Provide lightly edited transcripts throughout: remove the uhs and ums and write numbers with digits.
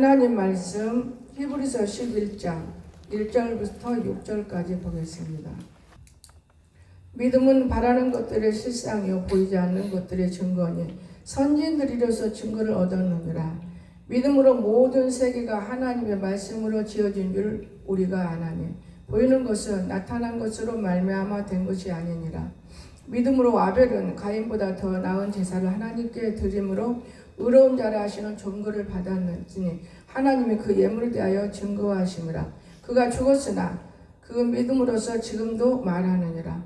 하나님 말씀 히브리서 11장 1절부터 6절까지 보겠습니다. 믿음은 바라는 것들의 실상이요 보이지 않는 것들의 증거니 선진들이로서 증거를 얻었느니라. 믿음으로 모든 세계가 하나님의 말씀으로 지어진 줄 우리가 아나니 보이는 것은 나타난 것으로 말미암아 된 것이 아니니라. 믿음으로 아벨은 가인보다 더 나은 제사를 하나님께 드림으로 의로운 자라 하시는 존귀를 받았느니 하나님이 그 예물에 대하여 증거하심이라. 그가 죽었으나 그 믿음으로서 지금도 말하느니라.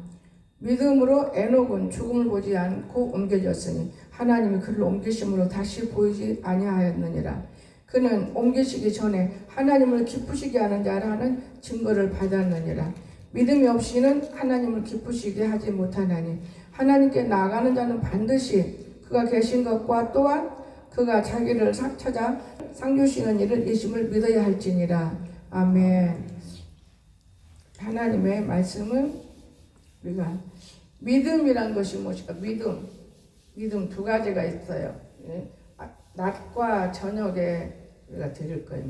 믿음으로 에녹은 죽음을 보지 않고 옮겨졌으니 하나님이 그를 옮기심으로 다시 보이지 아니하였느니라. 그는 옮기시기 전에 하나님을 기쁘시게 하는 자라는 증거를 받았느니라. 믿음이 없이는 하나님을 기쁘시게 하지 못하나니 하나님께 나아가는 자는 반드시 그가 계신 것과 또한 그가 자기를 찾아 상 주시는 일을 이심을 믿어야 할지니라. 아멘. 하나님의 말씀은 우리가 믿음이란 것이 무엇일까? 믿음 두 가지가 있어요. 낮과 저녁에 우리가 드릴 거예요.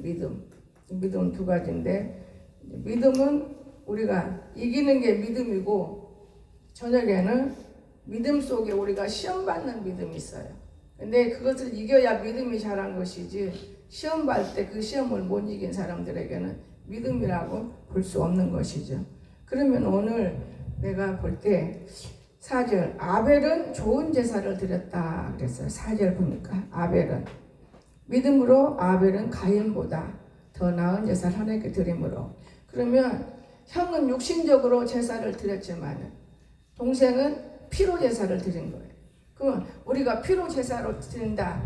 믿음 두 가지인데 믿음은 우리가 이기는 게 믿음이고 저녁에는 믿음 속에 우리가 시험 받는 믿음이 있어요. 근데 그것을 이겨야 믿음이 자란 것이지 시험 받을 때 그 시험을 못 이긴 사람들에게는 믿음이라고 볼 수 없는 것이죠. 그러면 오늘 내가 볼 때 4절 아벨은 좋은 제사를 드렸다 그랬어요. 4절 보니까 아벨은 믿음으로 아벨은 가인보다 더 나은 제사를 하나님께 드림으로. 그러면 형은 육신적으로 제사를 드렸지만 동생은 피로 제사를 드린 거예요. 그럼 우리가 피로 제사로 드린다.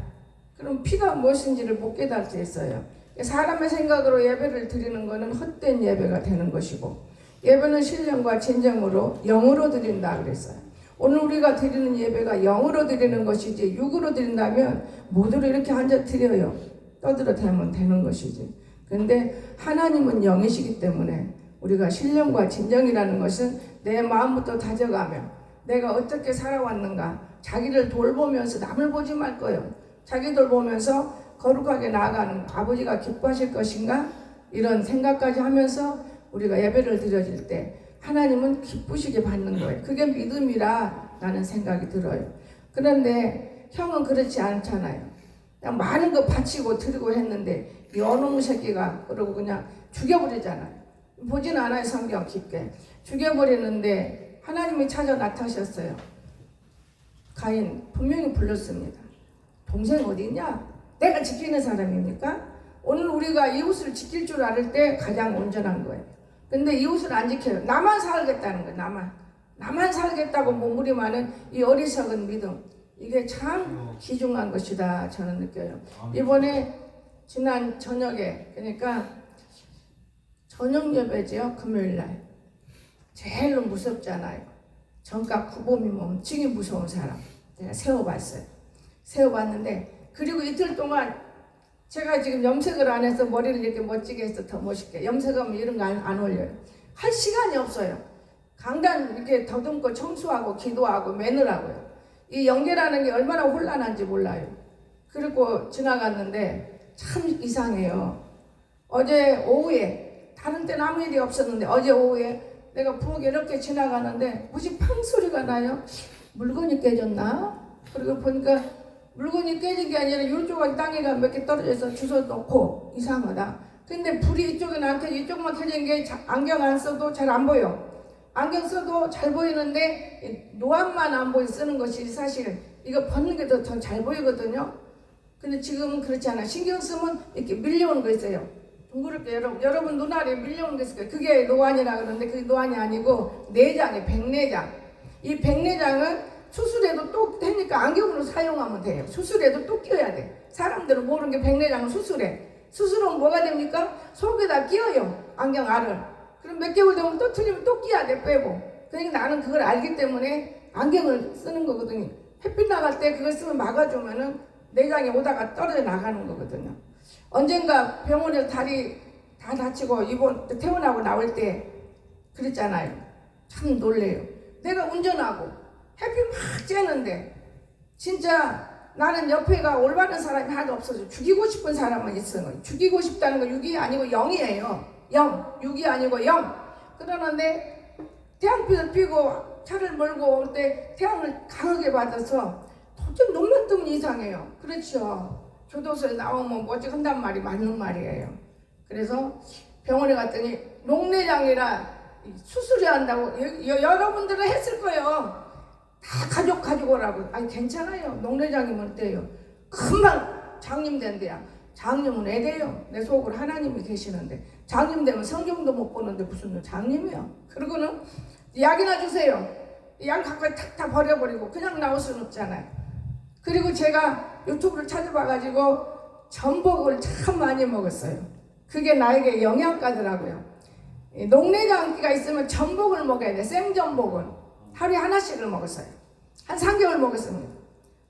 그럼 피가 무엇인지를 못 깨달을 수 있어요. 사람의 생각으로 예배를 드리는 것은 헛된 예배가 되는 것이고 예배는 신령과 진정으로 영으로 드린다 그랬어요. 오늘 우리가 드리는 예배가 영으로 드리는 것이지 육으로 드린다면 모두를 이렇게 앉아 드려요. 떠들어 대면 되는 것이지. 그런데 하나님은 영이시기 때문에 우리가 신령과 진정이라는 것은 내 마음부터 다져가며 내가 어떻게 살아왔는가 자기를 돌보면서 남을 보지 말 거예요. 자기 돌보면서 거룩하게 나아가는 아버지가 기뻐하실 것인가 이런 생각까지 하면서 우리가 예배를 드려질 때 하나님은 기쁘시게 받는 거예요. 그게 믿음이라 나는 생각이 들어요. 그런데 형은 그렇지 않잖아요. 그냥 많은 거 바치고 드리고 했는데 여놈 새끼가 그러고 그냥 죽여버리잖아요. 보진 않아요. 성경 깊게 죽여버리는데 하나님이 찾아 나타나셨어요. 가인 분명히 불렀습니다. 동생 어디 있냐? 내가 지키는 사람입니까? 오늘 우리가 이웃을 지킬 줄 알을 때 가장 온전한 거예요. 근데 이웃을 안 지켜요. 나만 살겠다는 거예요. 나만 살겠다고 몸부림하는 이 어리석은 믿음. 이게 참 귀중한 것이다 저는 느껴요. 이번에 지난 저녁에 그러니까 저녁 예배죠. 금요일날 제일로 무섭잖아요. 정가 구범이 멈추기 무서운 사람 제가 세워봤어요. 세워봤는데 그리고 이틀 동안 제가 지금 염색을 안 해서 머리를 이렇게 멋지게 해서 더 멋있게 염색하면 이런 거 안 올려요. 할 시간이 없어요. 강단 이렇게 더듬고 청소하고 기도하고 매느라고요. 이 연계라는 게 얼마나 혼란한지 몰라요. 그리고 지나갔는데 참 이상해요. 어제 오후에 다른 때는 아무 일이 없었는데 어제 오후에 내가 부엌에 이렇게 지나가는데 무슨 팡 소리가 나요. 물건이 깨졌나? 그리고 보니까 물건이 깨진 게 아니라 이쪽에 땅에가 몇 개 떨어져서 주워 놓고 이상하다. 근데 불이 이쪽에는 안 켜져. 이쪽만 켜진 게 안경 안 써도 잘 안 보여. 안경 써도 잘 보이는데 노안만 안 보여 쓰는 것이 사실 이거 벗는 게 더 잘 보이거든요. 근데 지금은 그렇지 않아. 신경 쓰면 이렇게 밀려오는 거 있어요. 둥그렇게 여러분 눈알에 밀려오는 게 있어요. 그게 노안이라 그러는데 그게 노안이 아니고 내장이에요. 백내장. 이 백내장은 수술해도 또 되니까 안경으로 사용하면 돼요. 수술해도 또 끼워야 돼. 사람들은 모르는 게 백내장은 수술해. 수술하면 뭐가 됩니까? 속에다 끼워요. 안경 알을. 그럼 몇 개월 되면 또 틀리면 또 끼워야 돼. 빼고. 그러니까 나는 그걸 알기 때문에 안경을 쓰는 거거든요. 햇빛 나갈 때 그걸 쓰면 막아주면은 내장에 오다가 떨어져 나가는 거거든요. 언젠가 병원에서 다리 다 다치고 이번 퇴원하고 나올 때 그랬잖아요. 참 놀래요. 내가 운전하고 햇빛 막 쬐는데 진짜 나는 옆에가 올바른 사람이 하나도 없어서 죽이고 싶은 사람만 있어요. 죽이고 싶다는 건 6이 아니고 0이에요. 0. 6이 아니고 0. 그러는데 태양빛을 피고 차를 몰고 올 때 태양을 강하게 받아서 도저히 눈만 뜨면 이상해요. 그렇죠. 교도소에 나오면 뭐지 한단 말이 맞는 말이에요. 그래서 병원에 갔더니 녹내장이라 수술해야 한다고. 여러분들은 했을 거예요. 다 가지고 오라고. 아니 괜찮아요. 녹내장이면 어때요? 금방 장님 된대야. 장님은 왜 돼요? 내 속으로 하나님이 계시는데 장님 되면 성경도 못 보는데 무슨 장님이요? 그러고는 약이나 주세요. 약 갖고 탁 버려버리고 그냥 나올 수는 없잖아요. 그리고 제가 유튜브를 찾아봐가지고 전복을 참 많이 먹었어요. 그게 나에게 영양가더라고요. 녹내장기가 있으면 전복을 먹어야 돼. 생전복을 하루에 하나씩을 먹었어요. 한 3개월 먹었습니다.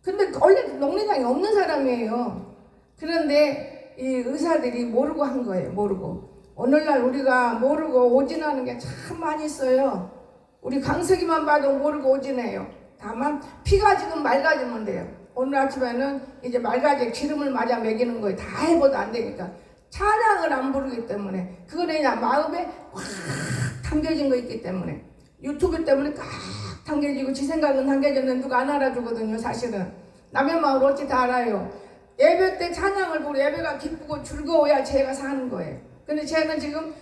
근데 원래 녹내장이 없는 사람이에요. 그런데 이 의사들이 모르고 한 거예요. 모르고. 오늘날 우리가 모르고 오진하는 게 참 많이 있어요. 우리 강석이만 봐도 모르고 오진해요. 다만 피가 지금 맑아지면 돼요. 오늘 아침에는 이제 맑아지 기름을 맞아 먹이는 거예요. 다 해봐도 안 되니까. 찬양을 안 부르기 때문에. 그건 그냥 마음에 확 담겨진 거 있기 때문에. 유튜브 때문에 꽉 당겨지고 지 생각은 당겨졌는데 누가 안 알아주거든요. 사실은 남의 마음을 어찌 다 알아요. 예배 때 찬양을 부르고 예배가 기쁘고 즐거워야 제가 사는 거예요. 근데 쟤는 지금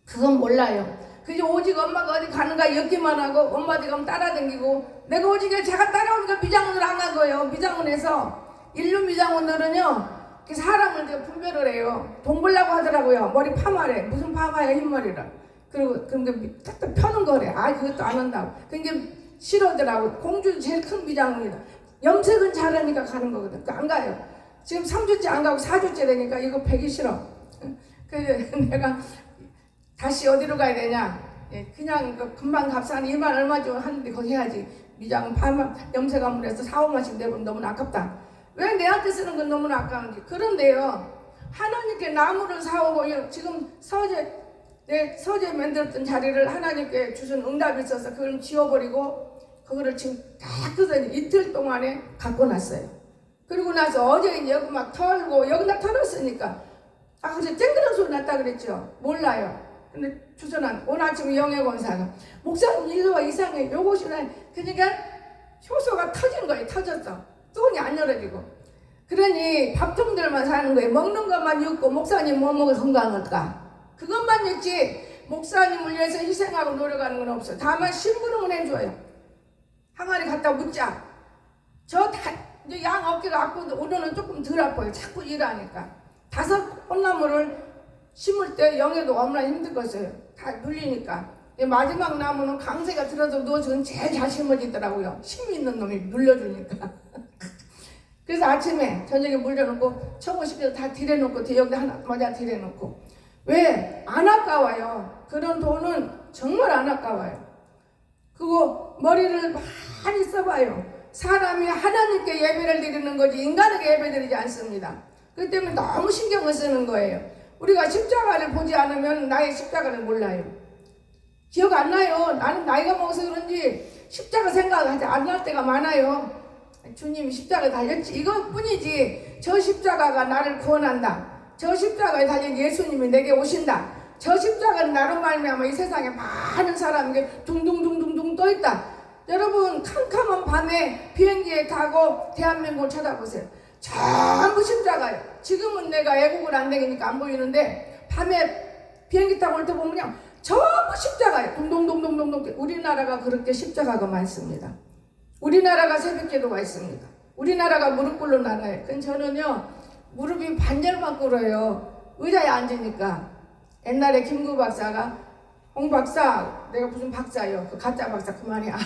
그건 몰라요. 그저 오직 엄마가 어디 가는가 엮기만 하고 엄마 어디 가면 따라다니고 내가 오직 제가 따라오니까 미장원을 안 간 거예요. 미장원에서 일루 미장원들은요 사람을 제가 분별을 해요. 돈 벌라고 하더라고요. 머리 파마래. 무슨 파마야 흰머리라. 그리고 그게 딱딱 펴는 거래. 아 그것도 안 한다고. 그게 싫어더라고. 공주 제일 큰 미장원이다. 염색은 잘하니까 가는 거거든. 안 가요. 지금 3주째 안 가고 4주째 되니까 이거 배기 싫어. 그래서 내가 다시 어디로 가야 되냐. 그냥 금방 값싼 2만 얼마 좀 하는데 거기 해야지. 미장 파마 염색한번 해서 4, 5만씩 내면 너무 아깝다. 왜 내한테 쓰는 건 너무 아까운지. 그런데요. 하나님께 나무를 사오고 지금 내 서재 만들었던 자리를 하나님께 주신 응답이 있어서 그걸 지워버리고 그거를 지금 다 뜯어서 이틀 동안에 갖고 났어요. 그리고 나서 어제 이제 여기 막 털고 여기다 털었으니까 그래서 쨍그런 소리 났다 그랬죠. 몰라요. 근데 주선한 오늘 아침에 영예권사가 목사님 일로와 이상해 요것이나 그러니까 효소가 터진 거예요. 터졌어. 뚜껑이 안 열어지고. 그러니 밥통들만 사는 거예요. 먹는 것만 읽고 목사님 뭐 먹어 건강할까? 그것만 읽지 목사님을 위해서 희생하고 노력하는 건 없어요. 다만 심부름은 해줘요. 항아리 갖다 묻자. 이제 양 어깨가 아프고 오늘은 조금 덜 아파요. 자꾸 일하니까. 5 꽃나무를 심을 때 영에도 얼마나 힘들겠어요. 다 눌리니까. 마지막 나무는 강세가 들어서 누워서 제일 잘 심어지더라고요. 힘이 있는 놈이 눌려주니까. 그래서 아침에 저녁에 물려놓고 청구시켜서 다 딜해놓고 여기다 하나 맞아 딜해놓고. 왜? 안 아까워요. 그런 돈은 정말 안 아까워요. 그거 머리를 많이 써봐요. 사람이 하나님께 예배를 드리는 거지 인간에게 예배 드리지 않습니다. 그렇기 때문에 너무 신경을 쓰는 거예요. 우리가 십자가를 보지 않으면 나의 십자가를 몰라요. 기억 안 나요. 나는 나이가 먹어서 그런지 십자가 생각하지 안 날 때가 많아요. 주님이 십자가에 달렸지 이것뿐이지 저 십자가가 나를 구원한다. 저 십자가에 달린 예수님이 내게 오신다. 저 십자가는 나로 말미암아 이 세상에 많은 사람에게 둥둥둥둥둥 떠있다. 여러분 캄캄한 밤에 비행기에 타고 대한민국을 쳐다보세요. 전부 십자가예요. 지금은 내가 애국을 안 되니까 안 보이는데 밤에 비행기 타고 올 때 보면요 전부 십자가예요. 동동동동동동. 우리나라가 그렇게 십자가가 많습니다. 우리나라가 새벽기도가 있습니다. 우리나라가 무릎 꿇는 나라예요. 근데 저는요 무릎이 반절만 꿇어요. 의자에 앉으니까. 옛날에 김구 박사가 홍 박사 내가 무슨 박사요? 그 가짜 박사 그만이야.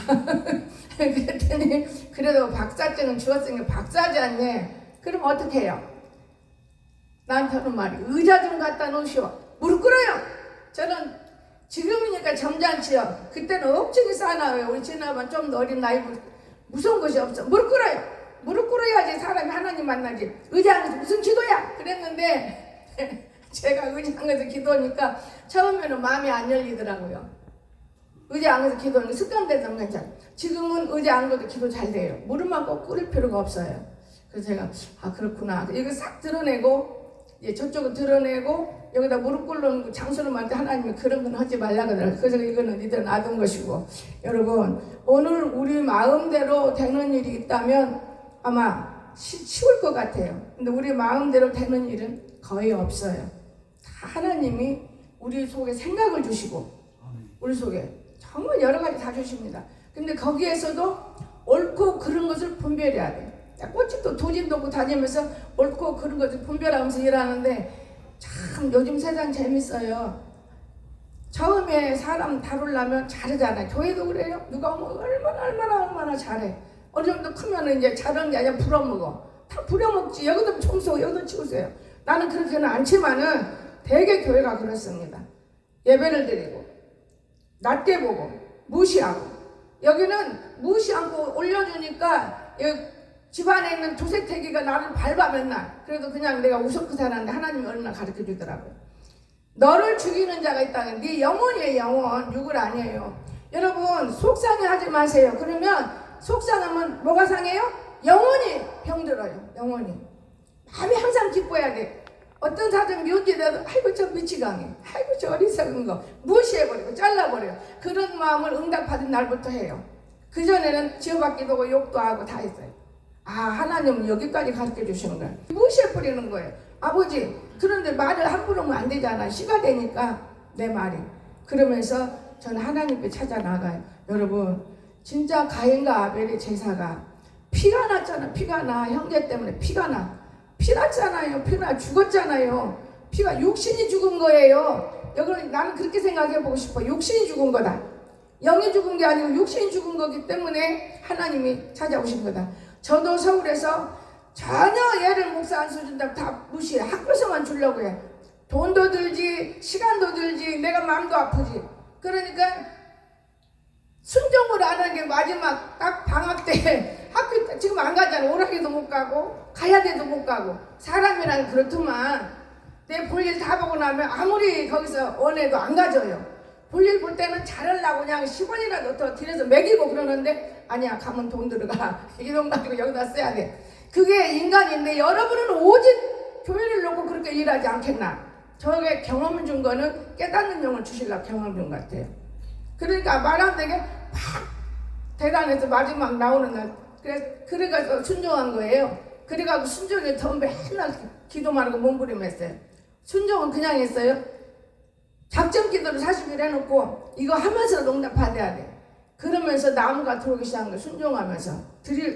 그랬더니 그래도 박사증은 주었으니까 박사지 않네. 그럼 어떻게 해요? 나한테 하는 말이 의자 좀 갖다 놓으시오. 무릎 꿇어요. 저는 지금이니까 점잖지요. 그때는 억지게 싸나워요. 우리 지나면 좀 더 어린 나이 무서운 것이 없어. 무릎 꿇어요. 무릎 꿇어야지 사람이 하나님 만나지. 의자에서 무슨 기도야? 그랬는데 제가 의자에서 기도하니까 처음에는 마음이 안 열리더라고요. 의자 앉아서 기도하는 게 습관되면 괜찮아. 지금은 의자 앉아도 기도 잘 돼요. 무릎만 꼭 꿇을 필요가 없어요. 그래서 제가 그렇구나. 이거 싹 드러내고 저쪽은 드러내고 여기다 무릎 꿇는 장소를 만들 하나님이 그런 건 하지 말라 그러더라고요. 그래서 이거는 니들 놔둔 것이고, 여러분 오늘 우리 마음대로 되는 일이 있다면 아마 쉬울 것 같아요. 근데 우리 마음대로 되는 일은 거의 없어요. 다 하나님이 우리 속에 생각을 주시고 우리 속에 정말 여러 가지 다 주십니다. 근데 거기에서도 옳고 그른 것을 분별해야 돼. 꽃집도 도진 돕고 다니면서 옳고 그른 것을 분별하면서 일하는데 참 요즘 세상 재밌어요. 처음에 사람 다루려면 잘하잖아요. 교회도 그래요. 누가 오면 얼마나 잘해. 어느 정도 크면 이제 잘하는 게 아니라 부려먹어. 다 부려먹지. 여기도 청소, 여기도 치우세요. 나는 그렇게는 않지만은 대개 교회가 그렇습니다. 예배를 드리고 낮게 보고 무시하고, 여기는 무시 않고 올려주니까 집안에 있는 두세태기가 나를 밟아 맨날. 그래도 그냥 내가 우습게 살았는데 하나님이 얼마나 가르쳐 주더라고요. 너를 죽이는 자가 있다는 네 영혼이에요. 영혼. 육을 아니에요. 여러분 속상해 하지 마세요. 그러면 속상하면 뭐가 상해요? 영혼이 병들어요. 영혼이. 마음이 항상 기뻐야 돼. 어떤 사정 미운짓에도 아이고 저 미치광이, 아이고 저 어리석은 거 무시해버리고 잘라버려요. 그런 마음을 응답받은 날부터 해요. 그전에는 지어받기도 하고 욕도 하고 다 했어요. 하나님은 여기까지 가르쳐 주시는 거예요. 무시해버리는 거예요. 아버지, 그런데 말을 함부로 하면 안 되잖아. 씨가 되니까 내 말이. 그러면서 저는 하나님께 찾아 나가요. 여러분 진짜 가인과 아벨의 제사가 피가 났잖아. 피가 나. 형제 때문에 피가 나. 피 났잖아요. 피나 죽었잖아요. 피가 육신이 죽은 거예요. 여러분 나는 그렇게 생각해보고 싶어. 육신이 죽은 거다. 영이 죽은 게 아니고 육신이 죽은 거기 때문에 하나님이 찾아오신 거다. 저도 서울에서 전혀 얘를 목사 안 써준다고 다 무시해. 학교에서만 주려고 해. 돈도 들지 시간도 들지 내가 마음도 아프지. 그러니까 순종을 안 하는 게 마지막 딱 방학 때 학교 지금 안 가잖아. 오락에도 못 가고 가야 돼도 못 가고. 사람이란 그렇더만 내 볼일 다 보고 나면 아무리 거기서 원해도 안 가져요. 볼일 볼 때는 잘하려고 그냥 10원이라도 더 들여서 먹이고 그러는데 아니야, 가면 돈 들어가. 이 돈 가지고 여기다 써야 돼. 그게 인간인데 여러분은 오직 교회를 놓고 그렇게 일하지 않겠나. 저게 경험 준 거는 깨닫는 영을 주시려고 경험 준 것 같아요. 그러니까 말 안 되게 팍 대단해서 마지막 나오는 날 그래가지고 순종한 거예요. 그래가지고 순종에 더 맨날 기도만 하고 몸부림했어요. 순종은 그냥 했어요. 작전 기도를 40일 해놓고 이거 하면서 농담 받아야 돼. 그러면서 나무가 들어오기 시작한 거예요. 순종하면서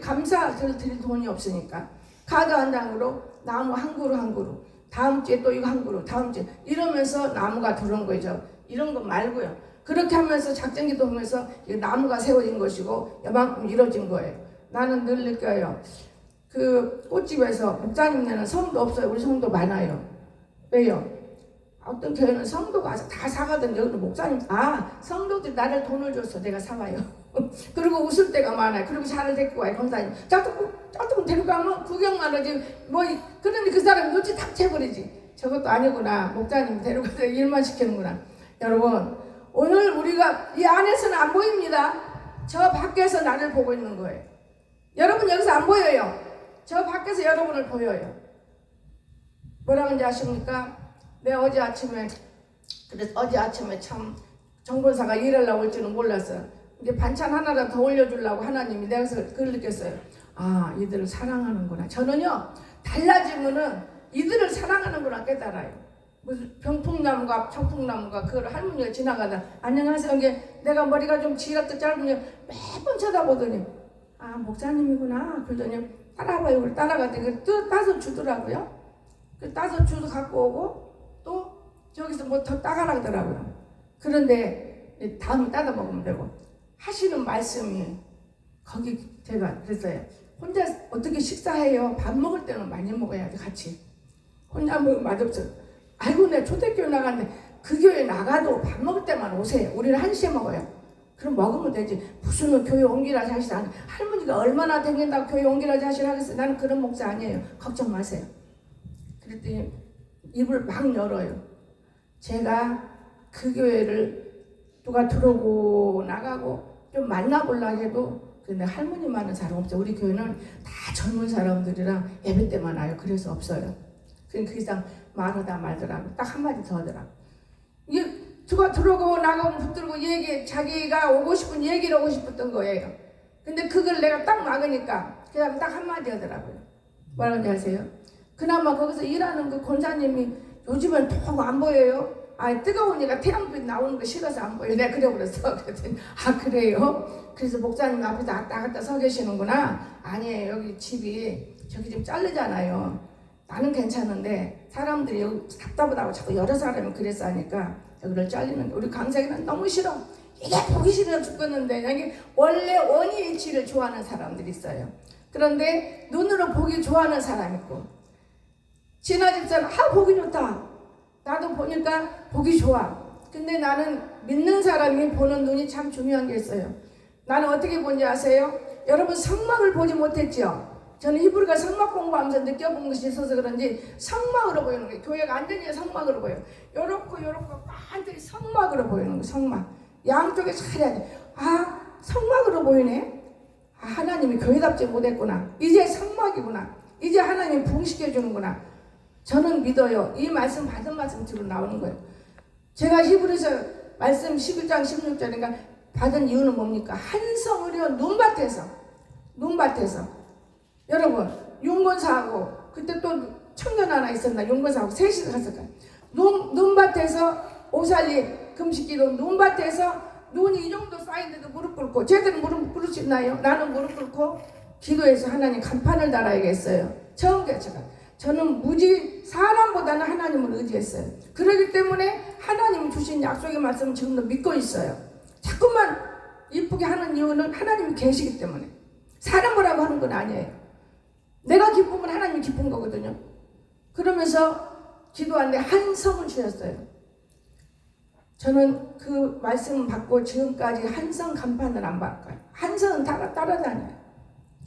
감사를 드릴 돈이 없으니까 카드 한 장으로 나무 한 그루 다음 주에 또 이거 한 그루 다음 주에 이러면서 나무가 들어온 거죠. 이런 거 말고요. 그렇게 하면서 작전기도 하면서 나무가 세워진 것이고 이만큼 이루어진 거예요. 나는 늘 느껴요. 그 꽃집에서 목사님네는 성도 없어요. 우리 성도 많아요. 왜요? 어떤 교회는 성도가 다 사가던데 여기는 목사님 성도들이 나를 돈을 줬어. 내가 사와요. 그리고 웃을 때가 많아요. 그리고 차를 데리고 와요. 권사님 조금 데려가면 구경만 하지 그러니 그 사람 눈치 탁 채버리지. 저것도 아니구나. 목사님 데려가서 일만 시키는구나. 여러분 오늘 우리가 이 안에서는 안 보입니다. 저 밖에서 나를 보고 있는 거예요. 여러분 여기서 안 보여요. 저 밖에서 여러분을 보여요. 뭐라고 하는지 아십니까? 내가 어제 아침에 참 정권사가 일하려고 올 줄은 몰랐어요. 이게 반찬 하나라도 더 올려주려고 하나님이 내가 그걸 느꼈어요. 이들을 사랑하는구나. 저는요 달라지면은 이들을 사랑하는구나 깨달아요. 무슨 병풍나무가 청풍나무가 그걸 할머니가 지나가다 안녕하세요. 이게 내가 머리가 좀 지랄도 짧으니 매번 쳐다보더니 목사님이구나. 그러더니 따라와봐요. 그걸 따라갔더니 또 따서 주더라고요. 그 따서 주도 갖고 오고 또 저기서 뭐 더 따가라 하더라고요. 그런데 다음에 따다 먹으면 되고 하시는 말씀이 거기 제가 그랬어요. 혼자 어떻게 식사해요? 밥 먹을 때는 많이 먹어야지 같이. 혼자 먹으면 맛없어. 아이고 내가 초대교회 나갔는데 그 교회 나가도 밥 먹을 때만 오세요. 우리는 1시에 먹어요. 그럼 먹으면 되지. 무슨 교회 옮기라지 하시라. 할머니가 얼마나 댕긴다고 교회 옮기라지 하시라 하겠어요. 나는 그런 목사 아니에요. 걱정 마세요. 그랬더니 입을 막 열어요. 제가 그 교회를 누가 들어오고 나가고 좀 만나보려고 해도 근데 할머니만은 잘 없어요. 우리 교회는 다 젊은 사람들이랑 예배 때만 와요. 그래서 없어요. 그 이상 말하다 말더라고. 딱 한마디 더 하더라고. 이게 누가 들어오고 나가고 붙들고 자기가 오고 싶은 얘기를 하고 싶었던 거예요. 근데 그걸 내가 딱 막으니까 그냥 딱 한마디 하더라고요. 뭐라는지 아세요? 그나마 거기서 일하는 그 권사님이 요즘은 통 안 보여요. 뜨거우니까 태양빛 나오는 거 싫어서 안 보여. 내가 그래버렸어. 그랬더니 그래요? 그래서 목사님 앞에서 왔다 갔다 서 계시는구나. 아니에요. 여기 집이 저기 좀 자르잖아요. 나는 괜찮은데 사람들이 여기 답답하다고 자꾸 여러 사람이 그랬어 하니까 여기를 잘리는 우리 강석이는 너무 싫어. 이게 보기 싫어 죽겠는데 여기 원래 원위일치를 좋아하는 사람들이 있어요. 그런데 눈으로 보기 좋아하는 사람 있고 진아 집사는 보기 좋다. 나도 보니까 보기 좋아. 근데 나는 믿는 사람이 보는 눈이 참 중요한 게 있어요. 나는 어떻게 본지 아세요? 여러분 성막을 보지 못했죠? 저는 히브리가 성막 공부하면서 느껴본 것이 있어서 그런지 성막으로 보이는 거예요. 교회가 완전히 성막으로 보여요. 요렇고 완전히 성막으로 보이는 거예요. 성막. 양쪽에 잘 해야 돼. 성막으로 보이네. 하나님이 교회답지 못했구나. 이제 성막이구나. 이제 하나님이 부흥시켜주는구나. 저는 믿어요. 이 말씀 받은 말씀 뒤로 나오는 거예요. 제가 히브리서 말씀 11장 16절인가 받은 이유는 뭡니까? 한성으로 눈밭에서 여러분 윤건사하고 그때 또 청년 하나 있었나 윤건사하고 셋이 갔을까요? 눈밭에서 오살리 금식기도 눈밭에서 눈이 이 정도 쌓인데도 무릎 꿇고 쟤들은 무릎 꿇을 수 있나요? 나는 무릎 꿇고 기도해서 하나님 간판을 달아야겠어요. 처음 저는 무지 사람보다는 하나님을 의지했어요. 그렇기 때문에 하나님이 주신 약속의 말씀을 지금도 믿고 있어요. 자꾸만 이쁘게 하는 이유는 하나님이 계시기 때문에 사람 뭐라고 하는 건 아니에요. 내가 기쁘면 하나님이 기쁜 거거든요. 그러면서 기도하는데 한성을 주셨어요. 저는 그 말씀 받고 지금까지 한성 간판을 안 바꿔요. 한성은 따라다녀요.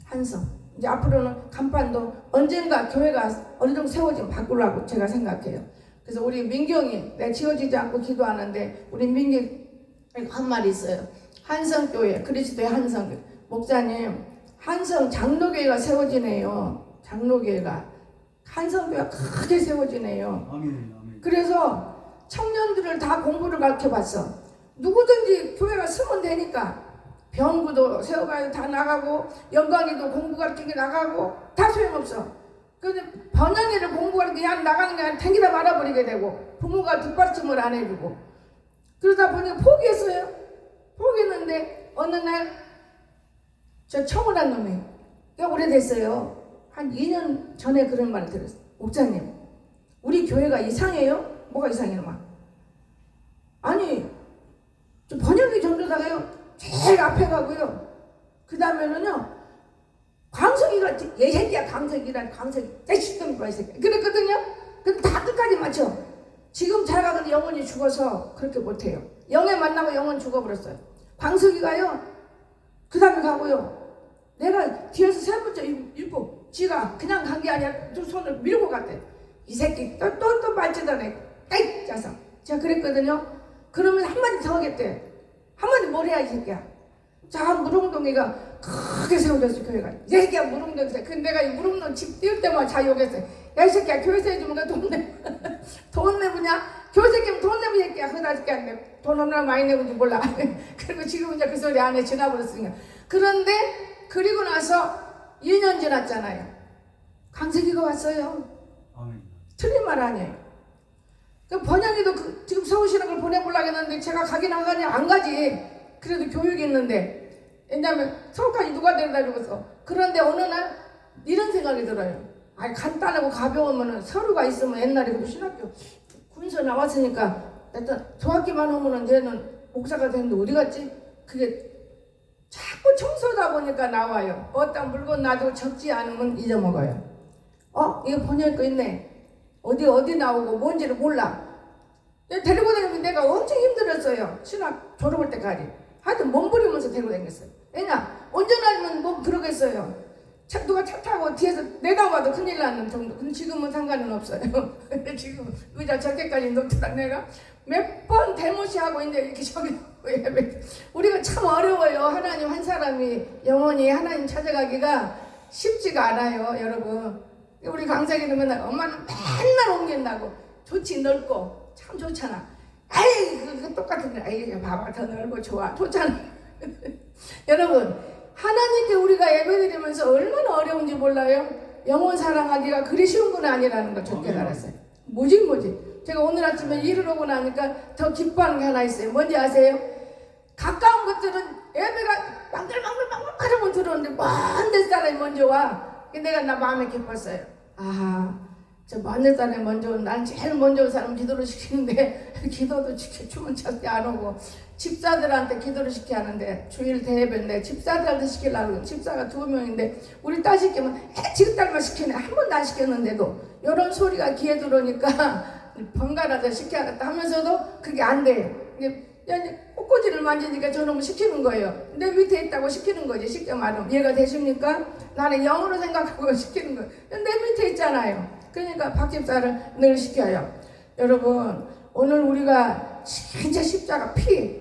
한성. 이제 앞으로는 간판도 언젠가 교회가 어느 정도 세워지면 바꾸려고 제가 생각해요. 그래서 우리 민경이 내가 지워지지 않고 기도하는데 우리 민경이 한 말이 있어요. 한성교회 그리스도의 한성교회 목사님 한성 장로교회가 세워지네요. 장로교회가 한성교회가 크게 세워지네요. 아멘. 그래서 청년들을 다 공부를 가르쳐봤어. 누구든지 교회가 쓰면 되니까 병구도 세워가야 다 나가고 영광이도 공부 가르치게 나가고 다 소용없어. 근데 번영이를 공부 가르치게 그냥 나가는 게 아니라 탱기다 말아버리게 되고 부모가 뒷받침을 안 해주고 그러다 보니 포기했어요. 포기했는데 어느 날 저 청혼한 놈이 꽤 오래됐어요. 한 2년 전에 그런 말을 들었어요. 목사님 우리 교회가 이상해요? 뭐가 이상해요? 막 아니 저 번영이 전도다가요 제일 앞에 가고요. 그 다음에는요 광석이가 얘 새끼야 광석이란 광석이 떼시던 거야 이 새끼 그랬거든요. 근데 다 끝까지 맞춰. 지금 자가 근데 영혼이 죽어서 그렇게 못해요. 영에 만나고 영혼 죽어버렸어요. 광석이가요 그 다음에 가고요. 내가 뒤에서 세 번째 읽고 지가 그냥 간 게 아니라 두 손을 밀고 갔대. 이 새끼 또 발치더네. 에이 짜서 제가 그랬거든요. 그러면 한마디 더 하겠대. 한마디 뭘 해야 이 새끼야. 자 무릉동이가 크게 세워졌어 교회가. 이 새끼야 무릉동에서. 근데 내가 이 무릉동 집 띄울 때마다 자욕했어요. 야 이 새끼야 교회 세워주면 돈 내. 돈 내보냐? 교회 새끼면 돈 내면 이 새끼야. 그다 새끼 안 내. 돈 얼마나 많이 내는지 몰라. 그리고 지금 이제 그 소리 안 해. 지나버렸으니까. 그런데 그리고 나서 2년 지났잖아요. 강석이가 왔어요. 아멘. 틀린 말 아니에요. 그 번영이도 지금 서울시는 걸 보내보려고 했는데 제가 가긴 안 가냐? 안 가지. 그래도 교육이 있는데. 왜냐면 서울까지 누가 데려다 주겠어. 그런데 어느 날 이런 생각이 들어요. 간단하고 가벼우면 서류가 있으면 옛날에 그 신학교 군서 나왔으니까 일단 중학기만 오면은 쟤는 목사가 되는데 어디 갔지? 그게 자꾸 청소다 보니까 나와요. 어떤 물건 놔두고 적지 않으면 잊어먹어요. 이거 번역 거 있네. 어디 나오고 뭔지를 몰라. 데리고 다니면 내가 엄청 힘들었어요. 신학 졸업할 때까지. 하여튼 몸부리면서 데리고 다녔어요. 왜냐? 운전하면 뭐 그러겠어요. 누가 차 타고 뒤에서 내다봐도 큰일 나는 정도. 근데 지금은 상관은 없어요. 근데 지금 의자 적게까지 놓더라 내가. 몇 번 대모시하고 이제 이렇게 저기 예배. 우리가 참 어려워요. 하나님 한 사람이 영원히 하나님 찾아가기가 쉽지가 않아요, 여러분. 우리 강사기는 맨날 엄마는 맨날 옮긴다고. 좋지, 넓고 참 좋잖아. 아이 그 똑같은데, 아이 봐봐 더 넓고 좋아, 좋잖아. 여러분, 하나님께 우리가 예배드리면서 얼마나 어려운지 몰라요? 영원 사랑하기가 그리 쉬운 건 아니라는 걸 좋게 알았어요. 뭐지. 제가 오늘 아침에 일을 오고 나니까 더 기뻐하는 게 하나 있어요. 뭔지 아세요? 가까운 것들은 예배가 망글망글 들어오는데 먼 데 사람이 먼저 와. 내가 나 마음에 기뻤어요. 저 먼 데 사람이 먼저 온, 난 제일 먼저 온 사람 기도를 시키는데 기도도 시켜주면 절대 안 오고, 집사들한테 기도를 시켜야 하는데 주일 대예배인데 집사들한테 시키려고, 집사가 2명인데 우리 딸 시키면 지긋달만 시키네. 한 번도 안 시켰는데도 이런 소리가 귀에 들어오니까 번갈아서 시켜야겠다 하면서도 그게 안 돼요. 꽃꽂이를 만지니까 저놈을 시키는 거예요. 내 밑에 있다고 시키는 거지. 쉽게 말하면 이해가 되십니까? 나는 영으로 생각하고 시키는 거예요. 내 밑에 있잖아요. 그러니까 박 집사를 늘 시켜요. 여러분, 오늘 우리가 진짜 십자가 피,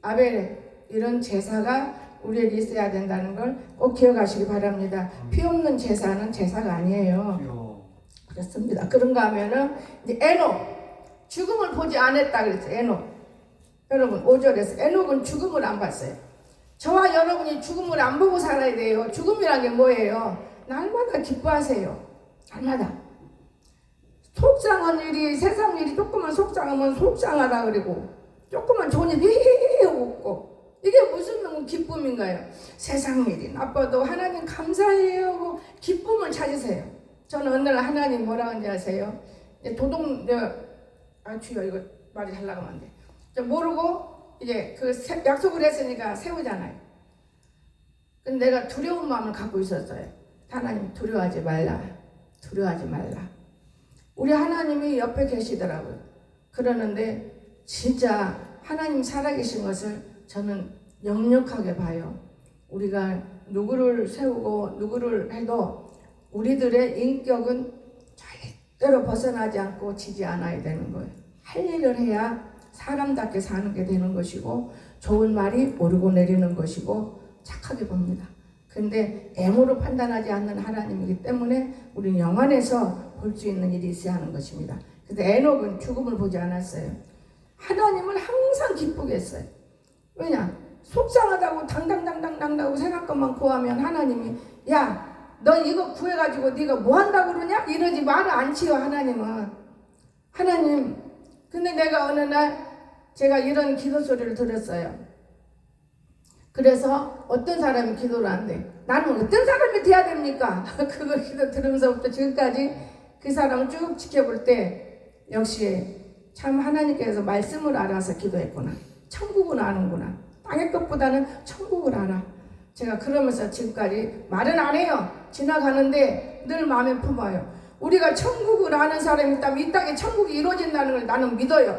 아벨 이런 제사가 우리에게 있어야 된다는 걸 꼭 기억하시기 바랍니다. 피 없는 제사는 제사가 아니에요. 그렇습니다. 그런가 하면은 이제 에녹, 죽음을 보지 않았다 그랬어요. 에녹. 여러분 5절에서 에녹은 죽음을 안 봤어요. 저와 여러분이 죽음을 안 보고 살아야 돼요. 죽음이란 게 뭐예요? 날마다 기뻐하세요. 날마다. 속상한 일이, 세상 일이 조금만 속상하면 속상하다 그러고, 조금만 좋은 일이 히히히 웃고, 이게 무슨 기쁨인가요? 세상 일이 나빠도 하나님 감사해요 하고 기쁨을 찾으세요. 저는 어느 날 하나님 뭐라 하는지 아세요? 주여 이거 말이 잘 나가면 안 돼. 모르고 이제 그 약속을 했으니까 세우잖아요. 근데 내가 두려운 마음을 갖고 있었어요. 하나님 두려워하지 말라. 우리 하나님이 옆에 계시더라고요. 그러는데 진짜 하나님 살아계신 것을 저는 역력하게 봐요. 우리가 누구를 세우고 누구를 해도 우리들의 인격은 절대로 벗어나지 않고 지지 않아야 되는 거예요. 할 일을 해야 사람답게 사는 게 되는 것이고, 좋은 말이 오르고 내리는 것이고 착하게 봅니다. 근데 애모로 판단하지 않는 하나님이기 때문에 우리는 영안에서 볼 수 있는 일이 있어야 하는 것입니다. 근데 에녹은 죽음을 보지 않았어요. 하나님을 항상 기쁘게 했어요. 왜냐? 속상하다고 당당하고 생각것만 구하면 하나님이 야 너 이거 구해가지고 네가 뭐 한다고 그러냐? 이러지 말을 안 치요. 하나님은. 하나님, 근데 내가 어느 날 제가 이런 기도 소리를 들었어요. 그래서 어떤 사람이 기도를 안 돼. 나는 어떤 사람이 돼야 됩니까? 그거 기도 들으면서부터 지금까지 그 사람을 쭉 지켜볼 때 역시 참 하나님께서 말씀을 알아서 기도했구나. 천국은 아는구나. 땅의 것보다는 천국을 알아. 제가 그러면서 지금까지 말은 안 해요. 지나가는데 늘 마음에 품어요. 우리가 천국을 아는 사람이 있다면 이 땅에 천국이 이루어진다는 걸 나는 믿어요.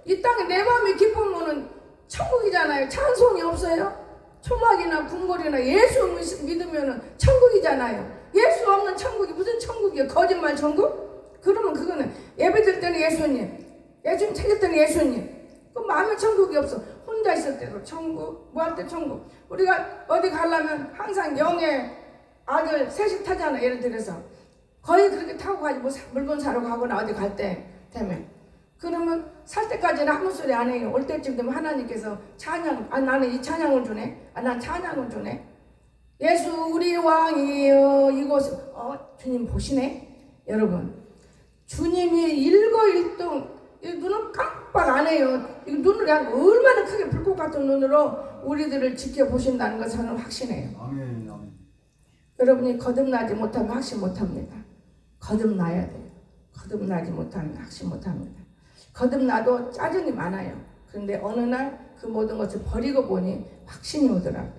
이 땅에 내 마음이 기쁘면 천국이잖아요. 찬송이 없어요? 초막이나 궁궐이나 예수 믿으면 천국이잖아요. 예수 없는 천국이 무슨 천국이에요? 거짓말 천국? 그러면 그거는 예배드릴 때는 예수님 찾을 때는 예수님. 그 마음에 천국이 없어. 혼자 있을 때도 천국, 뭐 할 때 천국. 우리가 어디 가려면 항상 영의 아들 셋이 타잖아. 예를 들어서 거의 그렇게 타고 가지. 뭐 물건 사러 가거나 어디 갈 때 되면, 그러면 살 때까지는 아무 소리 안 해요. 올 때쯤 되면 하나님께서 찬양, 나는 이 찬양을 주네. 난 찬양을 주네. 예수 우리 왕이여 이곳. 주님 보시네. 여러분, 주님이 일거일동 눈을 깜빡 안 해요. 눈을 그냥 얼마나 크게 불꽃 같은 눈으로 우리들을 지켜보신다는 것을 저는 확신해요. 아멘, 아멘. 여러분이 거듭나지 못하면 확신 못합니다. 거듭나야 돼요. 거듭나지 못하면 확신 못합니다. 거듭나도 짜증이 많아요. 그런데 어느 날 그 모든 것을 버리고 보니 확신이 오더라고요.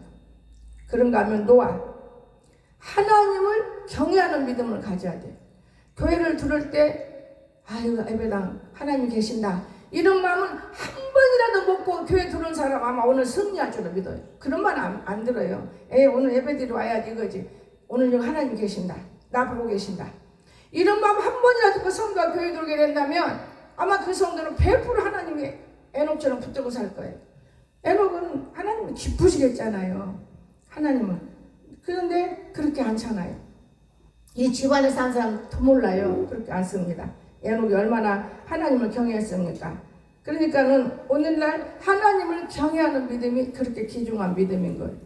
그런가 하면 노아, 하나님을 경외하는 믿음을 가져야 돼요. 교회를 들을 때 아유 예배당 하나님 계신다 이런 마음은 한 번이라도 먹고 교회 들어온 사람 아마 오늘 승리할 줄로 믿어요. 그런 말 안 들어요. 오늘 예배드리러 와야지 이거지. 오늘 여기 하나님 계신다. 나 보고 계신다. 이런 마음 한 번이라도 그 성도가 교회 들어오게 된다면 아마 그 성도는 100% 하나님이 에녹처럼 붙들고 살 거예요. 에녹은 하나님이 기쁘시겠잖아요. 하나님은. 그런데 그렇게 않잖아요. 이 집안에 산 사람 더 몰라요. 그렇게 않습니다. 에녹이 얼마나 하나님을 경외했습니까? 그러니까는 오늘날 하나님을 경외하는 믿음이 그렇게 귀중한 믿음인 거예요.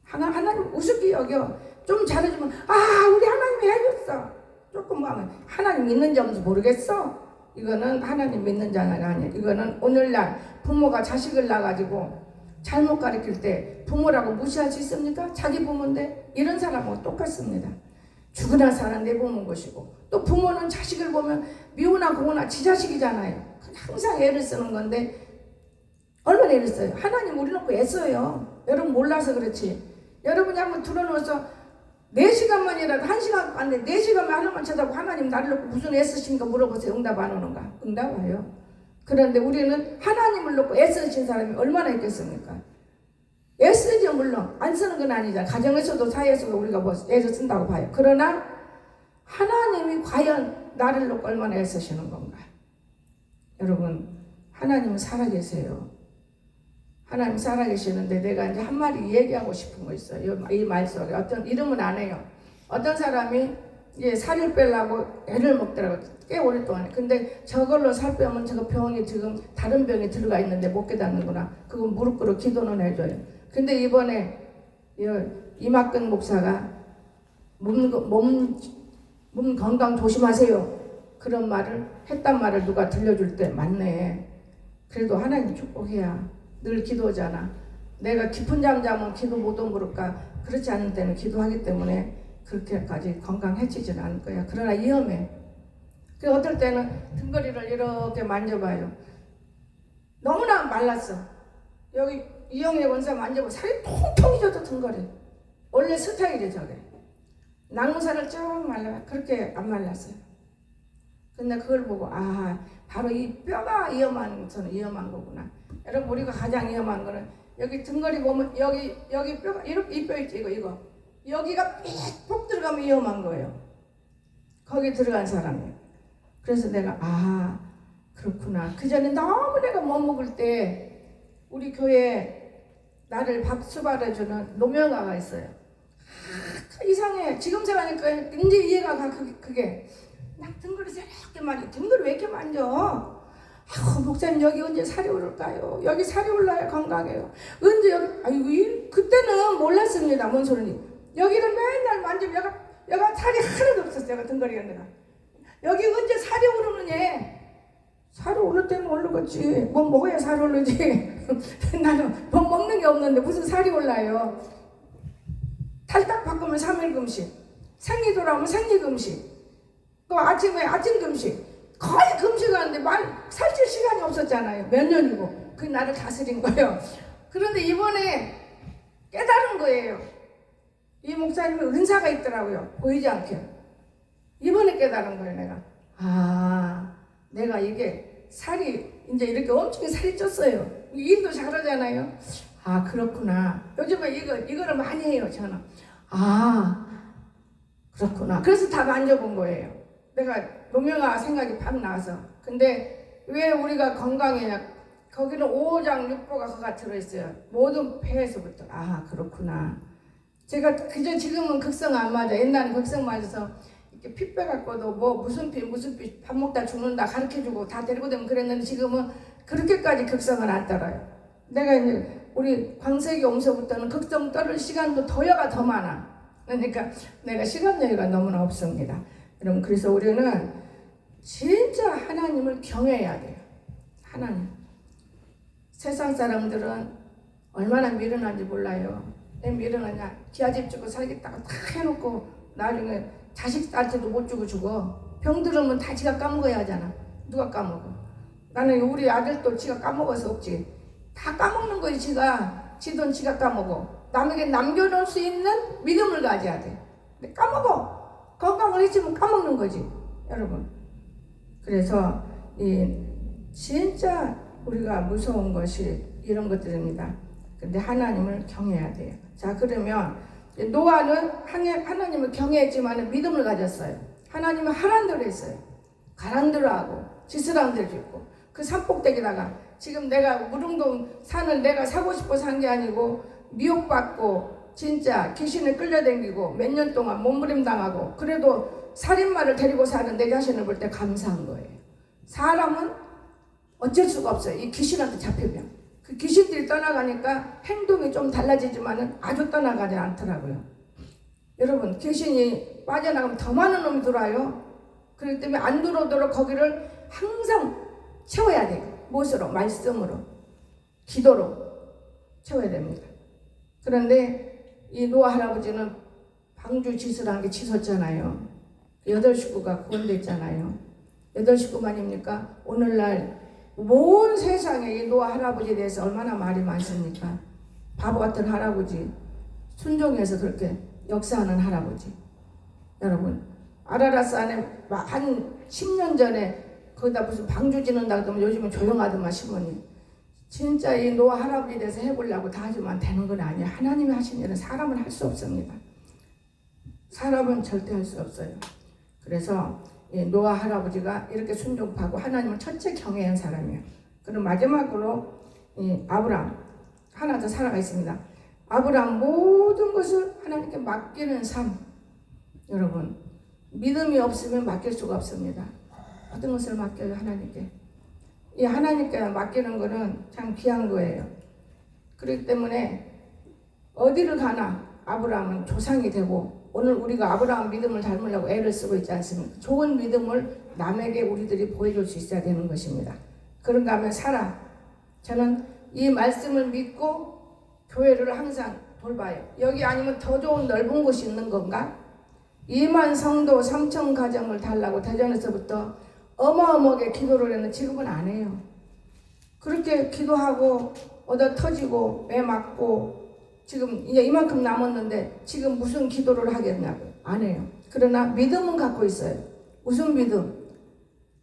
하나님 우습게 여겨. 좀 잘해주면 우리 하나님이 해줬어. 조금 하면 하나님 믿는지 없는지 모르겠어. 이거는 하나님 믿는 자가 아니에요. 이거는 오늘날 부모가 자식을 낳아가지고 잘못 가르칠 때 부모라고 무시할 수 있습니까? 자기 부모인데. 이런 사람하고 똑같습니다. 죽으나 사는 내 부모인 것이고, 또 부모는 자식을 보면 미우나 고우나 지 자식이잖아요. 항상 애를 쓰는 건데 얼마나 애를 써요. 하나님 우리 놓고 애써요. 여러분 몰라서 그렇지. 여러분이 한번 들어놓아서 4시간만이라도 1시간 안 돼. 4시간만 하나만 쳐다보고 하나님 나를 놓고 무슨 애쓰십니까 물어보세요. 응답 안 오는가? 응답 와요. 그런데 우리는 하나님을 놓고 애쓰신 사람이 얼마나 있겠습니까? 애쓰죠. 물론 안 쓰는 건 아니잖아. 가정에서도 사회에서도 우리가 뭐 애를 쓴다고 봐요. 그러나 하나님이 과연 나를 놓고 얼마나 애쓰시는 건가? 여러분, 하나님은 살아계세요. 하나님 살아계시는데 내가 이제 한 마디 얘기하고 싶은 거 있어요. 이 말 속에 어떤 이름은 안 해요. 어떤 사람이 이제 살을 빼려고 애를 먹더라고요. 꽤 오랫동안. 근데 저걸로 살 빼면 저거 병이 지금 다른 병이 들어가 있는데 못 깨닫는구나. 그건 무릎 꿇어 기도는 해줘요. 근데 이번에 이막근 목사가 몸 건강 조심하세요. 그런 말을 했단 말을 누가 들려줄 때 맞네. 그래도 하나님 축복해야 늘 기도잖아. 내가 깊은 잠 자면 기도 못 온 걸까? 그렇지 않을 때는 기도하기 때문에 그렇게까지 건강해지지는 않을 거야. 그러나 위험해. 그 어떨 때는 등거리를 이렇게 만져봐요. 너무나 말랐어. 여기 이영애 원사 만져보면 살이 통통해져도 등거리. 원래 스타일이 저게. 나무살을 쭉 말라. 그렇게 안 말랐어요. 근데 그걸 보고 바로 이 뼈가 위험한 거구나. 여러분 우리가 가장 위험한 거는 여기 등거리 보면 여기 뼈가 이렇게 이 뼈 있지 이거 여기가 삑 들어가면 위험한 거예요. 거기 들어간 사람이. 그래서 내가 그렇구나. 그 전에 너무 내가 못 먹을 때 우리 교회에 나를 박수 받아주는 노명아가 있어요. 이상해. 지금 생각하니까 이제 이해가 가. 그게 막 등거리 이렇게 만져. 등거리 왜 이렇게 만져? 목사님 여기 언제 살이 오를까요? 여기 살이 올라야 건강해요. 언제 여기 그때는 몰랐습니다. 뭔 소리니? 여기는 맨날 만지면 여가 살이 하나도 없었어요. 여가 등거리가 내가. 여기 언제 살이 오르느냐? 살이 오를 때는 오르겠지. 뭐 먹어야 살이 오르지. 나는 뭐 먹는 게 없는데 무슨 살이 올라요? 탈딱 바꾸면 3일 금식. 생리 돌아오면 생리 금식. 또 아침에 아침 금식. 거의 금식하는데 살찔 시간이 없었잖아요. 몇 년이고. 그 나를 다스린 거예요. 그런데 이번에 깨달은 거예요. 이 목사님은 은사가 있더라고요. 보이지 않게. 이번에 깨달은 거예요. 내가 이게 살이 이제 이렇게 엄청 살이 쪘어요. 일도 잘하잖아요. 그렇구나. 요즘에 이거를 많이 해요. 저는. 그렇구나. 그래서 다 만져본 거예요. 내가 노명아 생각이 팍 나서. 근데 왜 우리가 건강해야? 거기는 5장 6보가 그가 들어있어요. 모든 폐에서부터. 그렇구나. 제가 그저 지금은 극성 안 맞아. 옛날에 극성 맞아서 이렇게 피 빼갖고도 무슨 피 밥 먹다 죽는다 가르쳐주고 다 데리고 되면 그랬는데 지금은 그렇게까지 극성은 안 따라요. 내가 이제 우리 광석이 오면서부터는 극성 떨을 시간도 더여가 더 많아. 그러니까 내가 시간 여유가 너무나 없습니다. 여러분 그래서 우리는 진짜 하나님을 경외해야 돼요. 하나님. 세상 사람들은 얼마나 미련한지 몰라요. 왜 미련하냐? 기아집 주고 살겠다고 다 해놓고 나중에 자식한테도 못 주고 죽어. 병 들으면 다 지가 까먹어야 하잖아. 누가 까먹어? 나는 우리 아들도 지가 까먹어서 없지. 다 까먹는 거지. 지 돈 지가 까먹어. 남에게 남겨놓을 수 있는 믿음을 가져야 돼. 근데 까먹어. 건강을 해치면 까먹는 거지. 여러분. 그래서 진짜 우리가 무서운 것이 이런 것들입니다. 근데 하나님을 경외해야 돼요. 자, 그러면 노아는 하나님을 경외했지만 믿음을 가졌어요. 하나님은 하란 대로 했어요. 가란 대로 하고 지스랑들도 있고 그 산꼭대기다가 지금 내가 무릉동 산을 내가 사고 싶어 산 게 아니고 미혹받고 진짜 귀신에 끌려다니고 몇 년 동안 몸부림당하고 그래도 살인마를 데리고 사는 내 자신을 볼 때 감사한 거예요. 사람은 어쩔 수가 없어요. 이 귀신한테 잡히면 그 귀신들이 떠나가니까 행동이 좀 달라지지만은 아주 떠나가지 않더라고요. 여러분 귀신이 빠져나가면 더 많은 놈이 들어와요. 그렇기 때문에 안 들어오도록 거기를 항상 채워야 돼요. 무엇으로? 말씀으로, 기도로 채워야 됩니다. 그런데 이 노아 할아버지는 방주 짓을 게 치솟잖아요. 8식구가 구원됐잖아요. 8식구만입니까? 오늘날 온 세상에 이 노아 할아버지에 대해서 얼마나 말이 많습니까? 바보 같은 할아버지, 순종해서 그렇게 역사하는 할아버지. 여러분 아라라스 안에 한 10년 전에 거기다 무슨 방주 짓는다고 하면 요즘은 조용하더만 시몬이. 진짜 이 노아 할아버지에 대해서 해보려고 다 하지만 되는 건 아니에요. 하나님이 하신 일은 사람은 할 수 없습니다. 사람은 절대 할 수 없어요. 그래서 이 노아 할아버지가 이렇게 순종하고 하나님을 첫째 경외한 사람이에요. 그리고 마지막으로 이 아브람 하나 더 살아가 있습니다. 아브람 모든 것을 하나님께 맡기는 삶. 여러분 믿음이 없으면 맡길 수가 없습니다. 모든 것을 맡겨요. 하나님께. 이 하나님께 맡기는 거는 참 귀한 거예요. 그렇기 때문에 어디를 가나 아브라함은 조상이 되고 오늘 우리가 아브라함 믿음을 닮으려고 애를 쓰고 있지 않습니까? 좋은 믿음을 남에게 우리들이 보여줄 수 있어야 되는 것입니다. 그런가 하면 저는 이 말씀을 믿고 교회를 항상 돌봐요. 여기 아니면 더 좋은 넓은 곳이 있는 건가? 2만 성도 3천 가정을 달라고 대전에서부터 어마어마하게 기도를 했는데 지금은 안 해요. 그렇게 기도하고 얻어 터지고 매 맞고 지금 이제 이만큼 남았는데 지금 무슨 기도를 하겠냐고요. 안 해요. 그러나 믿음은 갖고 있어요. 무슨 믿음?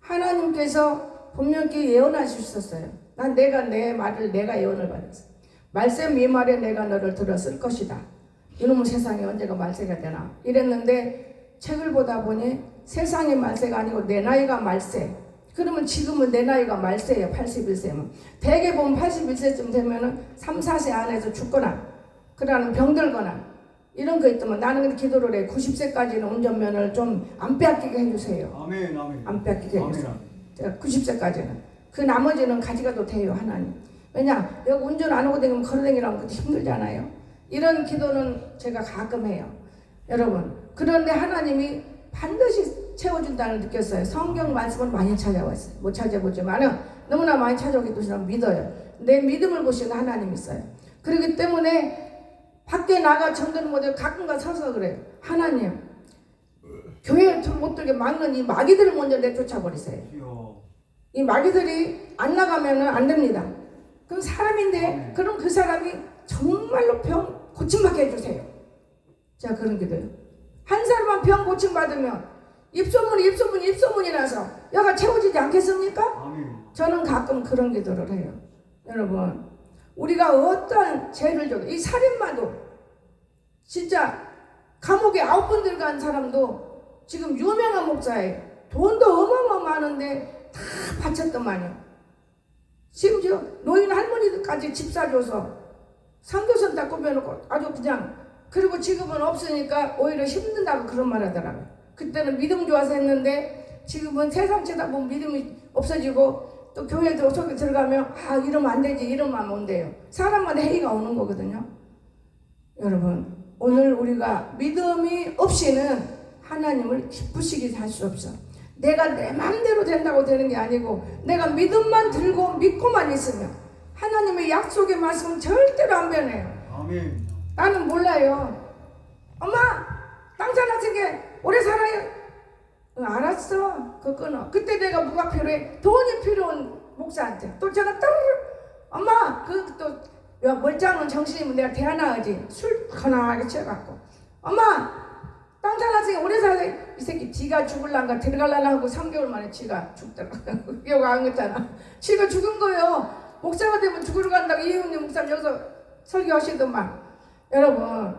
하나님께서 분명히 예언하셨었어요. 내가 내 말을 내가 예언을 받았어. 말씀 이 말에 내가 너를 들었을 것이다. 이놈의 세상에 언제가 말세가 되나 이랬는데 책을 보다 보니 세상의 말세가 아니고 내 나이가 말세. 그러면 지금은 내 나이가 말세예요. 81세면 대개 보면 81세쯤 되면은 3, 4세 안에서 죽거나 그러는 병들거나 이런 거 있더만 나는 근데 기도를 해. 90세까지는 운전면허를 좀 안 빼앗기게 해주세요. 아멘, 아멘. 안 빼앗기게 해주세요. 아멘. 제가 90세까지는 그 나머지는 가져가도 돼요. 하나님. 왜냐 여기 운전 안 하고 다니면 걸어다니라면 그것도 힘들잖아요. 이런 기도는 제가 가끔 해요. 여러분 그런데 하나님이 반드시 채워준다는 느꼈어요. 성경 말씀을 많이 찾아왔어요. 못 찾아보지만 너무나 많이 찾아오기 때문에 믿어요. 내 믿음을 보시는 하나님이 있어요. 그렇기 때문에 밖에 나가 전도는 못해도 가끔가 서서 그래요. 하나님 교회에 못 들게 막는 이 마귀들을 먼저 내쫓아버리세요. 이 마귀들이 안 나가면 안 됩니다. 그럼 사람인데 그럼 그 사람이 정말로 병 고침받게 해주세요. 제가 그런 기도요. 한 사람만 병 고침받으면 입소문이 나서 여가 채워지지 않겠습니까? 아멘. 저는 가끔 그런 기도를 해요. 여러분 우리가 어떤 죄를 져도 이 살인마도 진짜 감옥에 9번 들어간 사람도 지금 유명한 목사예요. 돈도 어마어마하는데 다 바쳤더만요. 심지어 노인 할머니들까지 집 사줘서 선교선 다 꾸며놓고 아주 그냥 그리고 지금은 없으니까 오히려 힘든다고 그런 말 하더라고요. 그때는 믿음 좋아서 했는데 지금은 세상 쳐다보면 믿음이 없어지고 또 교회도 속에 들어가면 이러면 안 되지 이러면 안 돼요. 사람마다 회의가 오는 거거든요. 여러분 오늘 우리가 믿음이 없이는 하나님을 기쁘시게 할 수 없어. 내가 내 마음대로 된다고 되는 게 아니고 내가 믿음만 들고 믿고만 있으면 하나님의 약속의 말씀은 절대로 안 변해요. 아멘. 나는 몰라요. 엄마 땅 사놨은 게 오래 살아요. 알았어. 그거 끊어. 그때 내가 뭐가 필요해? 돈이 필요한 목사한테 또 제가 엄마 또 멀쩡한 정신이면 내가 대하나하지 술 거나하게 취해갖고 엄마 땅 사놨은 게 오래 살아요. 이 새끼 지가 죽을란가 들어갈란가 하고 3개월 만에 지가 죽더라고. 기억 안 했잖아. 지가 죽은 거예요. 목사가 되면 죽으러 간다고 이은희 목사님 여기서 설교하시더만. 여러분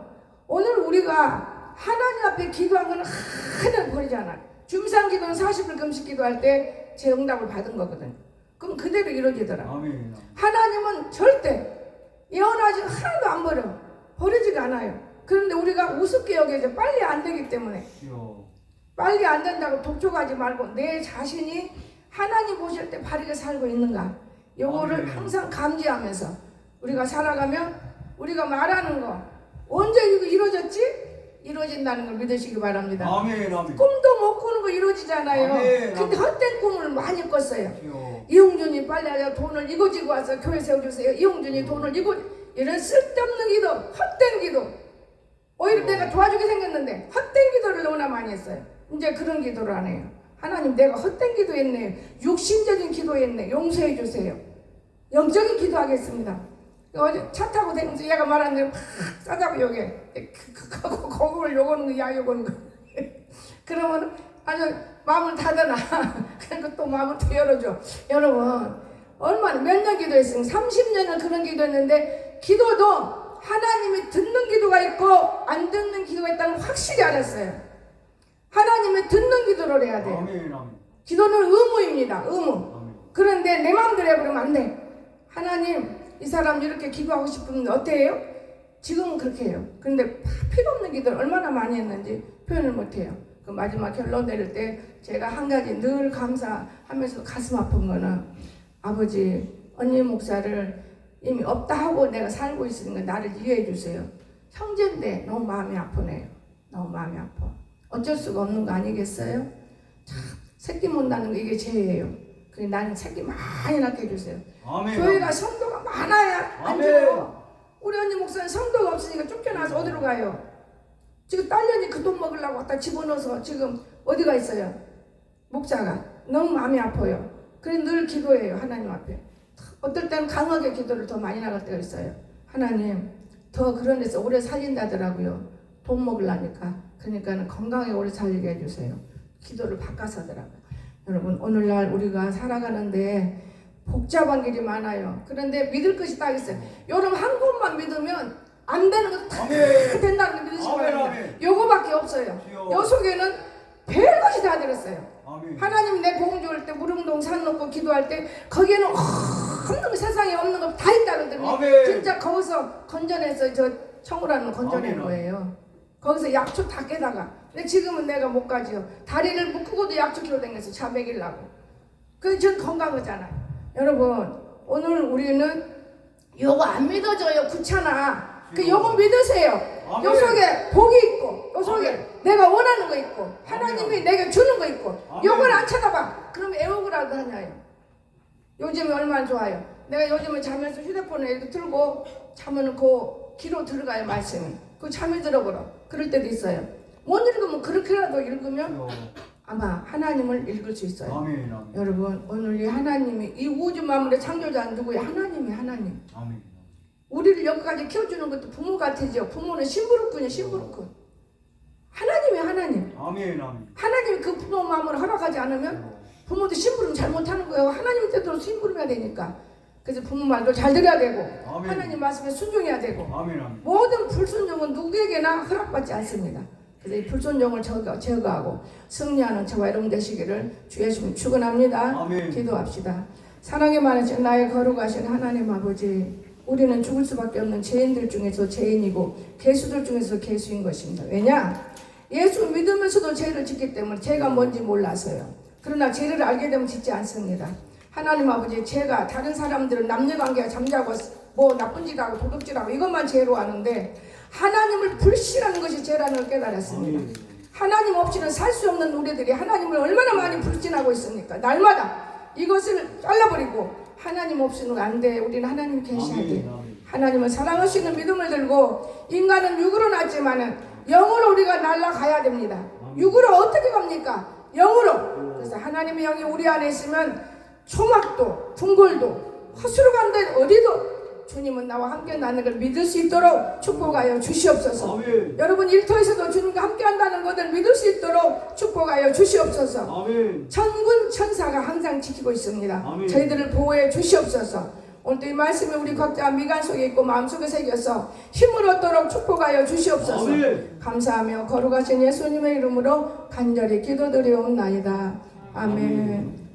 오늘 우리가 하나님 앞에 기도한 건 하나도 버리지 않아요. 중상 기도는 40일 금식 기도할 때 제 응답을 받은 거거든요. 그럼 그대로 이루어지더라고요. 아멘. 하나님은 절대 예언하지 하나도 안 버리지가 않아요. 그런데 우리가 우습게 여겨서 빨리 안 되기 때문에 빨리 안 된다고 독촉하지 말고 내 자신이 하나님 보실 때 바르게 살고 있는가 요거를 항상 감지하면서 우리가 살아가면 우리가 말하는 거 언제 이거 이루어졌지? 이루어진다는 걸 믿으시기 바랍니다. 아멘. 아멘. 꿈도 못 꾸는 거 이루어지잖아요. 아멘. 근데 헛된 꿈을 많이 꿨어요. 이용준이 빨리 하자 돈을 이거 지고 와서 교회 세워주세요. 이용준이 돈을 이거 이런 쓸데없는 기도 헛된 기도 오히려 내가 도와주게 생겼는데 헛된 기도를 너무나 많이 했어요. 이제 그런 기도를 안 해요. 하나님 내가 헛된 기도했네요. 육신적인 기도했네. 용서해 주세요. 영적인 기도하겠습니다. 어제 차 타고 다니면서 얘가 말하는 대로 팍 싸다고 욕해. 그걸 욕하는 거야 욕하는 거. 그러면 아주 마음을 닫아놔. 그러니까 또 마음을 또 열어줘. 여러분 얼마나 몇 년 기도했으면 30년을 그런 기도했는데 기도도 하나님이 듣는 기도가 있고 안 듣는 기도가 있다는 확실히 알았어요. 하나님이 듣는 기도를 해야 돼요. 아멘. 아멘. 기도는 의무입니다. 의무. 아멘. 그런데 내 마음대로 해버리면 안 돼. 하나님 이 사람 이렇게 기도하고 싶으면 어때요? 지금은 그렇게 해요. 그런데 필요 없는 기도를 얼마나 많이 했는지 표현을 못해요. 그 마지막 결론 내릴 때 제가 한 가지 늘 감사하면서 가슴 아픈 거는 아버지 언니 목사를 이미 없다 하고 내가 살고 있으니까 나를 이해해 주세요. 형제인데 너무 마음이 아프네요. 너무 마음이 아파. 어쩔 수가 없는 거 아니겠어요? 참 새끼 못 낳는 거 이게 죄예요. 그래 나는 새끼 많이 낳게 해주세요. 아멘. 교회가 성도가 많아야 안 돼요. 우리 언니 목사는 성도가 없으니까 쫓겨나서 어디로 가요? 지금 딸년이 그 돈 먹으려고 갖다 집어넣어서 지금 어디가 있어요? 목사가 너무 마음이 아파요. 그래 늘 기도해요. 하나님 앞에. 어떨 때는 강하게 기도를 더 많이 나갈 때가 있어요. 하나님 더 그런 데서 오래 살린다더라고요. 돈 먹으려니까. 그러니까 건강하게 오래 살리게 해주세요. 기도를 바꿔서 하더라고요. 여러분 오늘날 우리가 살아가는데 복잡한 길이 많아요. 그런데 믿을 것이 딱 있어요. 여러분 한 곳만 믿으면 안 되는 것도 다 된다는 거 믿으시기 바랍니다. 요거밖에 없어요. 요 속에는 별것이 다 들었어요. 아멘. 하나님 내 공 좋을 때 무릉동 산 놓고 기도할 때 거기에는 없는 세상에 없는 거 다 있다 그러더니 진짜 거기서 건져내서 저 청우라는 건져낸 거예요. 거기서 약초 다 깨다가. 근데 지금은 내가 못 가지요. 다리를 묶고도 약초 키로 다녔어. 차 먹이려고. 그래서 전 건강하잖아. 여러분 오늘 우리는 요거 안 믿어져요. 귀찮아. 그 요거 믿으세요. 아멘. 요 속에 복이 있고 요 속에 아멘. 내가 원하는 거 있고 하나님이 내게 주는 거 있고 아멘. 요걸 안 쳐다봐. 그럼 애호구라도 하냐요. 요즘에 얼마나 좋아요. 내가 요즘에 자면서 휴대폰을 이렇게 들고 자면은 그 귀로 들어가요 말씀이. 그 잠이 들어버려. 그럴 때도 있어요. 못 읽으면 그렇게라도 읽으면 아마 하나님을 읽을 수 있어요. 아멘. 아멘. 여러분 오늘 이 하나님이 이 우주 만물의 창조자는 누구예요? 하나님이 하나님. 아멘. 우리를 여기까지 키워주는 것도 부모 같으죠. 부모는 심부름꾼이에요. 심부름꾼. 하나님이 하나님. 아멘. 아멘. 하나님이 그 부모 마음을 허락하지 않으면 부모도 심부름 잘못하는 거예요. 하나님 뜻대로 심부름해야 되니까. 그래서 부모 말도 잘 들어야 되고 아멘. 하나님 말씀에 순종해야 되고 아멘. 아멘. 모든 불순종은 누구에게나 허락받지 않습니다. 그래서 이 불순종을 제거하고 승리하는 저와 여러분 되시기를 주 예수님 축원합니다. 아멘. 기도합시다. 사랑에 많으신 나의 거룩하신 하나님 아버지, 우리는 죽을 수밖에 없는 죄인들 중에서 죄인이고 개수들 중에서 개수인 것입니다. 왜냐? 예수 믿으면서도 죄를 짓기 때문에 죄가 뭔지 몰라서요. 그러나 죄를 알게 되면 짓지 않습니다. 하나님 아버지, 죄가 다른 사람들은 남녀관계가 잠자고 뭐 나쁜 짓하고 도둑질하고 이것만 죄로 아는데 하나님을 불신하는 것이 죄라는 걸 깨달았습니다. 하나님 없이는 살 수 없는 우리들이 하나님을 얼마나 많이 불신하고 있습니까? 날마다 이것을 잘라버리고 하나님 없이는 안 돼. 우리는 하나님 계셔야 돼. 하나님은 사랑하시는 믿음을 들고 인간은 육으로 났지만은 영으로 우리가 날아가야 됩니다. 육으로 어떻게 갑니까? 영으로. 그래서 하나님의 영이 우리 안에 있으면 초막도 궁궐도 허수로 간다 어디도 주님은 나와 함께 나는 걸 믿을 수 있도록 축복하여 주시옵소서. 아멘. 여러분 일터에서도 주님과 함께 한다는 것을 믿을 수 있도록 축복하여 주시옵소서. 아멘. 천군 천사가 항상 지키고 있습니다. 아멘. 저희들을 보호해 주시옵소서. 오늘도 이 말씀이 우리 각자 미간 속에 있고 마음속에 새겨서 힘을 얻도록 축복하여 주시옵소서. 아멘. 감사하며 거룩하신 예수님의 이름으로 간절히 기도드리옵나이다. 아멘.